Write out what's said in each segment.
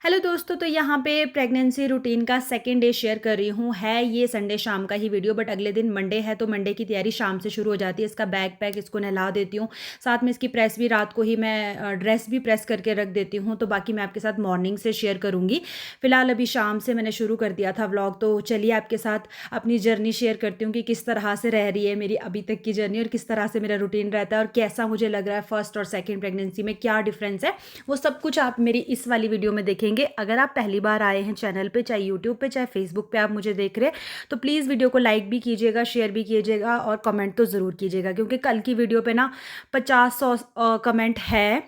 Hello दोस्तों, तो यहाँ पे प्रेगनेंसी रूटीन का सेकंड डे शेयर कर रही हूँ। है ये संडे शाम का ही वीडियो, बट अगले दिन मंडे है तो मंडे की तैयारी शाम से शुरू हो जाती है। इसका बैग पैक, इसको नहला देती हूँ, साथ में इसकी प्रेस भी रात को ही मैं ड्रेस भी प्रेस करके रख देती हूँ। तो बाकी मैं आपके साथ मॉर्निंग से शेयर करूँगी। फिलहाल अभी शाम से मैंने शुरू कर दिया था व्लॉग, तो चलिए आपके साथ अपनी जर्नी शेयर करती हूँ कि किस तरह से रह रही है मेरी अभी तक की जर्नी और किस तरह से मेरा रूटीन रहता है और कैसा मुझे लग रहा है फर्स्ट और सेकेंड प्रेगनेंसी में, क्या डिफरेंस है। वो सब कुछ आप मेरी इस वाली वीडियो में देखेंगे। अगर आप पहली बार आए हैं चैनल पे, चाहे यूट्यूब पे चाहे फेसबुक पे आप मुझे देख रहे हैं, तो प्लीज़ वीडियो को लाइक भी कीजिएगा, शेयर भी कीजिएगा और कमेंट तो ज़रूर कीजिएगा, क्योंकि कल की वीडियो पे ना 50-100 कमेंट है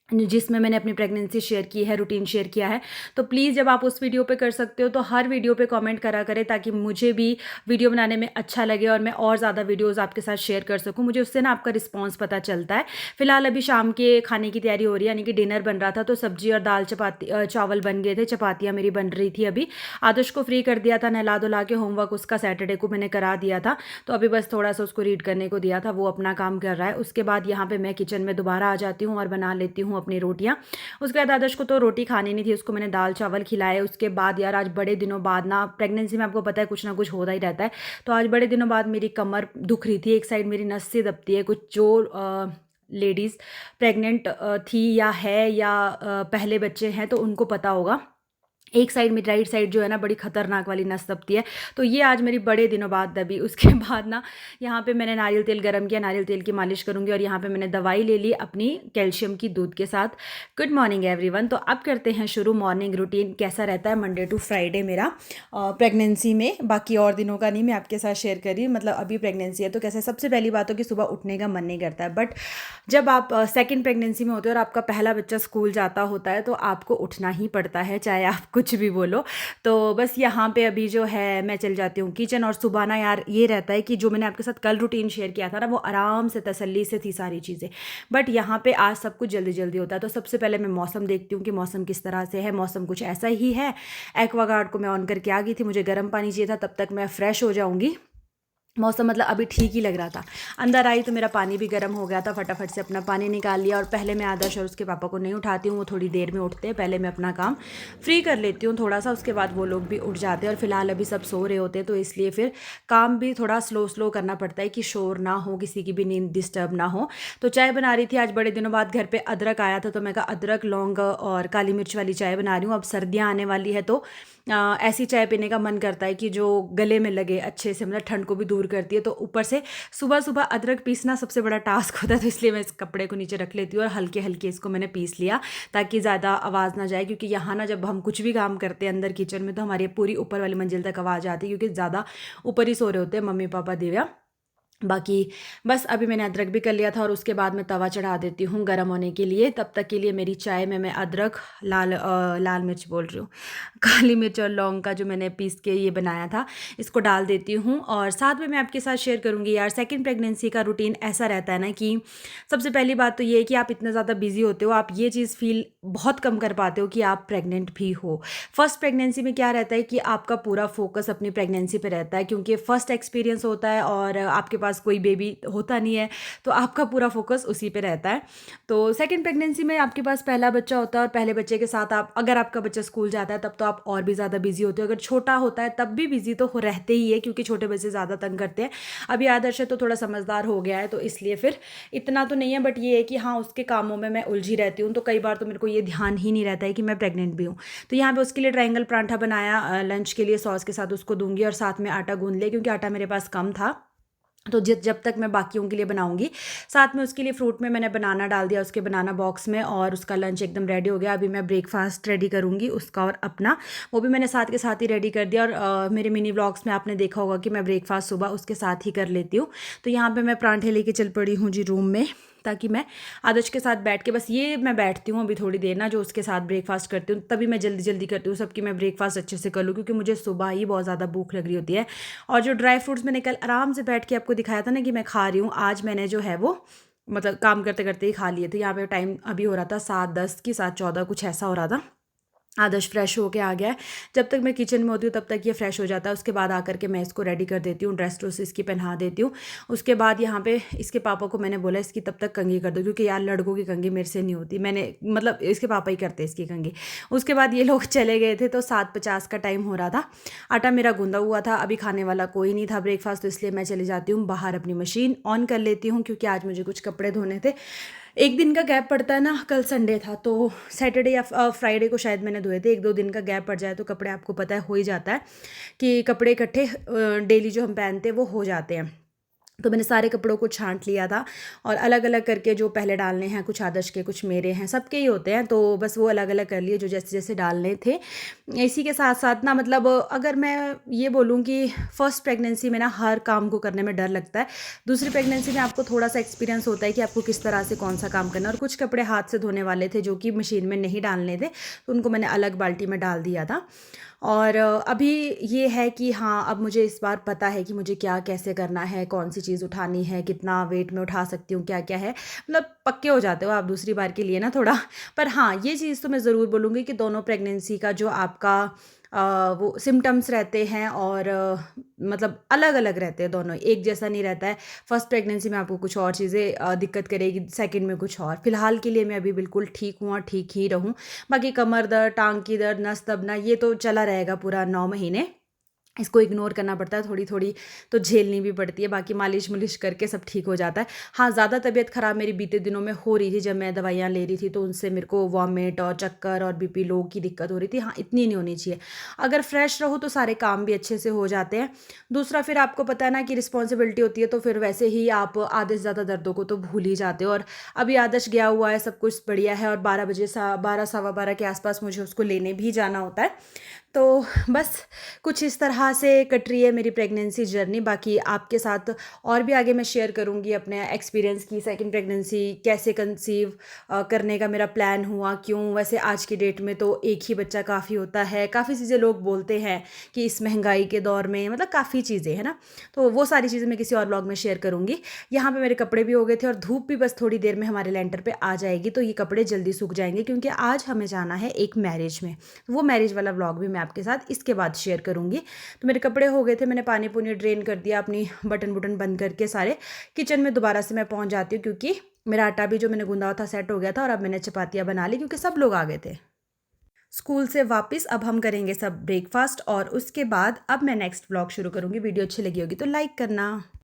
जिसमें मैंने अपनी प्रेगनेंसी शेयर की है, रूटीन शेयर किया है। तो प्लीज़ जब आप उस वीडियो पे कर सकते हो तो हर वीडियो पे कमेंट करा करें, ताकि मुझे भी वीडियो बनाने में अच्छा लगे और मैं और ज़्यादा वीडियोस आपके साथ शेयर कर सकूं। मुझे उससे ना आपका रिस्पांस पता चलता है। फिलहाल अभी शाम के खाने की तैयारी हो रही है, यानी कि डिनर बन रहा था, तो सब्जी और दाल चावल बन गए थे, चपातियाँ मेरी बन रही थी। अभी आदर्श को फ्री कर दिया था, नहला धुला के। होमवर्क उसका सैटरडे को मैंने करा दिया था, तो अभी बस थोड़ा सा उसको रीड करने को दिया था, वो अपना काम कर रहा है। उसके बाद यहाँ पर मैं किचन में दोबारा आ जाती हूँ और बना लेती हूँ अपनी रोटियाँ। उसके बाद आदर्श को तो रोटी खानी नहीं थी, उसको मैंने दाल चावल खिलाए। उसके बाद यार आज बड़े दिनों बाद ना, प्रेगनेंसी में आपको पता है कुछ ना कुछ होता ही रहता है, तो आज बड़े दिनों बाद मेरी कमर दुख रही थी। एक साइड मेरी नस से दबती है। कुछ जो लेडीज़ प्रेग्नेंट थी या है या पहले बच्चे हैं तो उनको पता होगा, एक साइड में राइट साइड जो है ना बड़ी खतरनाक वाली नस दबती है। तो ये आज मेरी बड़े दिनों बाद दबी। उसके बाद ना यहाँ पे मैंने नारियल तेल गरम किया, नारियल तेल की मालिश करूँगी। और यहाँ पे मैंने दवाई ले ली अपनी कैल्शियम की दूध के साथ। Good morning everyone. तो अब करते हैं शुरू मॉर्निंग रूटीन, कैसा रहता है मंडे टू फ्राइडे मेरा प्रेगनेंसी में। बाकी और दिनों का नहीं मैं आपके साथ शेयर करी, मतलब अभी प्रेगनेंसी है तो कैसे। सबसे पहली बात हो कि सुबह उठने का मन नहीं करता है, बट जब आप सेकंड प्रेगनेंसी में होते हो और आपका पहला बच्चा स्कूल जाता होता है तो आपको उठना ही पड़ता है, चाहे आप कुछ भी बोलो। तो बस यहाँ पे अभी जो है मैं चल जाती हूँ किचन। और सुबह ना यार ये रहता है कि जो मैंने आपके साथ कल रूटीन शेयर किया था ना, वो आराम से तसल्ली से थी सारी चीज़ें, बट यहाँ पे आज सब कुछ जल्दी जल्दी होता है। तो सबसे पहले मैं मौसम देखती हूँ कि मौसम किस तरह से है। मौसम कुछ ऐसा ही है। एक्वागार्ड को मैं ऑन करके आ गई थी, मुझे गर्म पानी चाहिए था, तब तक मैं फ्रेश हो जाऊँगी। मौसम मतलब अभी ठीक ही लग रहा था। अंदर आई तो मेरा पानी भी गर्म हो गया था, फटाफट से अपना पानी निकाल लिया। और पहले मैं आदर्श और उसके पापा को नहीं उठाती हूँ, वो थोड़ी देर में उठते हैं। पहले मैं अपना काम फ्री कर लेती हूँ थोड़ा सा, उसके बाद वो लोग भी उठ जाते हैं। और फिलहाल अभी सब सो रहे होते हैं, तो इसलिए फिर काम भी थोड़ा स्लो स्लो करना पड़ता है कि शोर ना हो, किसी की भी नींद डिस्टर्ब ना हो। तो चाय बना रही थी। आज बड़े दिनों बाद घर पर अदरक आया था, तो मैं कहा अदरक लौंग और काली मिर्च वाली चाय बना रही हूँ। अब सर्दियाँ आने वाली है तो ऐसी चाय पीने का मन करता है कि जो गले में लगे अच्छे से, मतलब ठंड को भी दूर करती है। तो ऊपर से सुबह सुबह अदरक पीसना सबसे बड़ा टास्क होता है, तो इसलिए मैं इस कपड़े को नीचे रख लेती हूँ और हल्के हल्के इसको मैंने पीस लिया, ताकि ज़्यादा आवाज़ ना जाए। क्योंकि यहाँ ना जब हम कुछ भी काम करते हैं अंदर किचन में, तो हमारी पूरी ऊपर वाली मंजिल तक आवाज़ आती है, क्योंकि ज़्यादा ऊपर ही सो रहे होते हैं मम्मी पापा दिव्या। बाकी बस अभी मैंने अदरक भी कर लिया था और उसके बाद मैं तवा चढ़ा देती हूँ गर्म होने के लिए। तब तक के लिए मेरी चाय में मैं अदरक, लाल मिर्च बोल रही हूँ, काली मिर्च और लौंग का जो मैंने पीस के ये बनाया था, इसको डाल देती हूँ। और साथ में मैं आपके साथ शेयर करूँगी यार, सेकंड प्रेगनेंसी का रूटीन ऐसा रहता है ना कि सबसे पहली बात तो ये है कि आप इतना ज़्यादा बिजी होते हो, आप ये चीज़ फील बहुत कम कर पाते हो कि आप प्रेग्नेंट भी हो। फर्स्ट प्रेगनेंसी में क्या रहता है कि आपका पूरा फोकस अपनी प्रेगनेंसी पे रहता है, क्योंकि फर्स्ट एक्सपीरियंस होता है और आपके पास कोई बेबी होता नहीं है, तो आपका पूरा फोकस उसी पे रहता है। तो सेकंड प्रेगनेंसी में आपके पास पहला बच्चा होता है और पहले बच्चे के साथ आप, अगर आपका बच्चा स्कूल जाता है तब तो आप और भी ज़्यादा बिजी होते हो। अगर छोटा होता है तब भी बिजी तो रहते ही है, क्योंकि छोटे बच्चे ज़्यादा तंग करते हैं। अभी आदर्श है तो थोड़ा समझदार हो गया है, तो इसलिए फिर इतना तो नहीं है, बट ये है कि हाँ उसके कामों में मैं उलझी रहती हूँ। तो कई बार तो मेरे को ये ध्यान ही नहीं रहता है कि मैं प्रेग्नेंट भी हूँ। तो यहाँ पे उसके लिए ट्रायंगल परांठा बनाया लंच के लिए, सॉस के साथ उसको दूंगी। और साथ में आटा गूंद लिया, क्योंकि आटा मेरे पास कम था, तो जब तक मैं बाकियों के लिए बनाऊंगी। साथ में उसके लिए फ्रूट में मैंने बनाना डाल दिया उसके बनाना बॉक्स में, और उसका लंच एकदम रेडी हो गया। अभी मैं ब्रेकफास्ट रेडी करूंगी उसका और अपना, वो भी मैंने साथ के साथ ही रेडी कर दिया। और मेरे मिनी व्लॉग्स में आपने देखा होगा कि मैं ब्रेकफास्ट सुबह उसके साथ ही कर लेती हूँ। तो यहाँ पे मैं परांठे लेके चल पड़ी हूँ जी रूम में, ताकि मैं आदर्श के साथ बैठ के, बस ये मैं बैठती हूँ अभी थोड़ी देर ना, जो उसके साथ ब्रेकफास्ट करती हूँ, तभी मैं जल्दी जल्दी करती हूँ सबकी मैं ब्रेकफास्ट अच्छे से कर लूँ, क्योंकि मुझे सुबह ही बहुत ज़्यादा भूख लग रही होती है। और जो ड्राई फ्रूट्स मैंने कल आराम से बैठ के आपको दिखाया था ना कि मैं खा रही हूँ, आज मैंने जो है वो मतलब काम करते करते ही खा लिए थे। यहाँ पे टाइम अभी हो रहा था 7:10 की 7:14 कुछ ऐसा हो रहा था। आदर्श फ्रेश होके आ गया है। जब तक मैं किचन में होती हूँ तब तक ये फ्रेश हो जाता है। उसके बाद आकर के मैं इसको रेडी कर देती हूँ, ड्रेस ट्रेस इसकी पहना देती हूँ। उसके बाद यहाँ पे इसके पापा को मैंने बोला इसकी तब तक कंघी कर दो, क्योंकि यार लड़कों की कंघी मेरे से नहीं होती। मैंने मतलब इसके पापा ही करते इसकी कंघी। उसके बाद ये लोग चले गए थे तो 7:50 का टाइम हो रहा था। आटा मेरा गूंदा हुआ था, अभी खाने वाला कोई नहीं था ब्रेकफास्ट, तो इसलिए मैं चली जाती हूँ बाहर, अपनी मशीन ऑन कर लेती हूँ, क्योंकि आज मुझे कुछ कपड़े धोने थे। एक दिन का गैप पड़ता है ना, कल संडे था तो सैटरडे या फ्राइडे को शायद मैंने धोए थे। 1-2 दिन का गैप पड़ जाए तो कपड़े, आपको पता है, हो ही जाता है कि कपड़े इकट्ठे डेली जो हम पहनते हैं वो हो जाते हैं। तो मैंने सारे कपड़ों को छांट लिया था और अलग अलग करके जो पहले डालने हैं, कुछ आदर्श के कुछ मेरे हैं, सबके ही होते हैं, तो बस वो अलग अलग कर लिए जो जैसे जैसे डालने थे। इसी के साथ साथ ना, मतलब अगर मैं ये बोलूँ कि फ़र्स्ट प्रेगनेंसी में ना हर काम को करने में डर लगता है। दूसरी प्रेगनेंसी में आपको थोड़ा सा एक्सपीरियंस होता है कि आपको किस तरह से कौन सा काम करना है। और कुछ कपड़े हाथ से धोने वाले थे जो कि मशीन में नहीं डालने थे, तो उनको मैंने अलग बाल्टी में डाल दिया था। और अभी ये है कि हाँ, अब मुझे इस बार पता है कि मुझे क्या कैसे करना है, कौन सी चीज़ उठानी है, कितना वेट में उठा सकती हूँ, क्या क्या है। मतलब पक्के हो जाते हो आप दूसरी बार के लिए ना थोड़ा। पर हाँ, ये चीज़ तो मैं ज़रूर बोलूँगी कि दोनों प्रेगनेंसी का जो आपका वो सिम्टम्स रहते हैं और मतलब अलग अलग रहते हैं, दोनों एक जैसा नहीं रहता है। फर्स्ट प्रेगनेंसी में आपको कुछ और चीज़ें दिक्कत करेगी, सेकंड में कुछ और। फिलहाल के लिए मैं अभी बिल्कुल ठीक हूँ और ठीक ही रहूँ। बाकी कमर दर्द, टांग की दर्द, नस दबना, ये तो चला रहेगा पूरा 9 महीने। इसको इग्नोर करना पड़ता है, थोड़ी-थोड़ी तो झेलनी भी पड़ती है, बाकी मालिश-मुलिश करके सब ठीक हो जाता है। हाँ, ज़्यादा तबीयत ख़राब मेरी बीते दिनों में हो रही थी, जब मैं दवाइयाँ ले रही थी तो उनसे मेरे को वॉमिट और चक्कर और बीपी लो की दिक्कत हो रही थी। हाँ, इतनी नहीं होनी चाहिए। अगर फ्रेश रहो तो सारे काम भी अच्छे से हो जाते हैं। दूसरा, फिर आपको पता है ना कि रिस्पॉन्सिबिलिटी होती है, तो फिर वैसे ही आप आधे से ज़्यादा दर्दों को तो भूल ही जाते हो। और अभी आदर्श गया हुआ है, सब कुछ बढ़िया है, और 12 बजे 12 सवा 12 के आस-पास मुझे उसको लेने भी जाना होता है। तो बस कुछ इस तरह से कट रही है मेरी प्रेगनेंसी जर्नी। बाकी आपके साथ और भी आगे मैं शेयर करूँगी अपने एक्सपीरियंस की सेकंड प्रेगनेंसी कैसे कंसीव करने का मेरा प्लान हुआ, क्यों। वैसे आज की डेट में तो एक ही बच्चा काफ़ी होता है, काफ़ी चीज़ें लोग बोलते हैं कि इस महंगाई के दौर में, मतलब काफ़ी चीज़ें है ना। तो वो सारी चीज़ें मैं किसी और ब्लॉग में शेयर करूँगी। यहाँ पे मेरे कपड़े भी हो गए थे और धूप भी बस थोड़ी देर में हमारे लेंटर पे आ जाएगी, तो ये कपड़े जल्दी सूख जाएंगे, क्योंकि आज हमें जाना है एक मैरिज में। वो मैरिज वाला व्लॉग भी मैं आपके साथ इसके बाद शेयर करूँगी। तो मेरे कपड़े हो गए थे, मैंने पानी पुनी ड्रेन कर दिया, अपनी बटन बुटन बंद करके सारे। किचन में दोबारा से मैं पहुँच जाती हूँ, क्योंकि मेरा आटा भी जो मैंने गूंदा हुआ था सेट हो गया था, और अब मैंने चपातियाँ बना ली क्योंकि सब लोग आ गए थे स्कूल से वापस। अब हम करेंगे सब ब्रेकफास्ट, और उसके बाद अब मैं नेक्स्ट व्लॉग शुरू करूँगी। वीडियो अच्छी लगी होगी तो लाइक करना।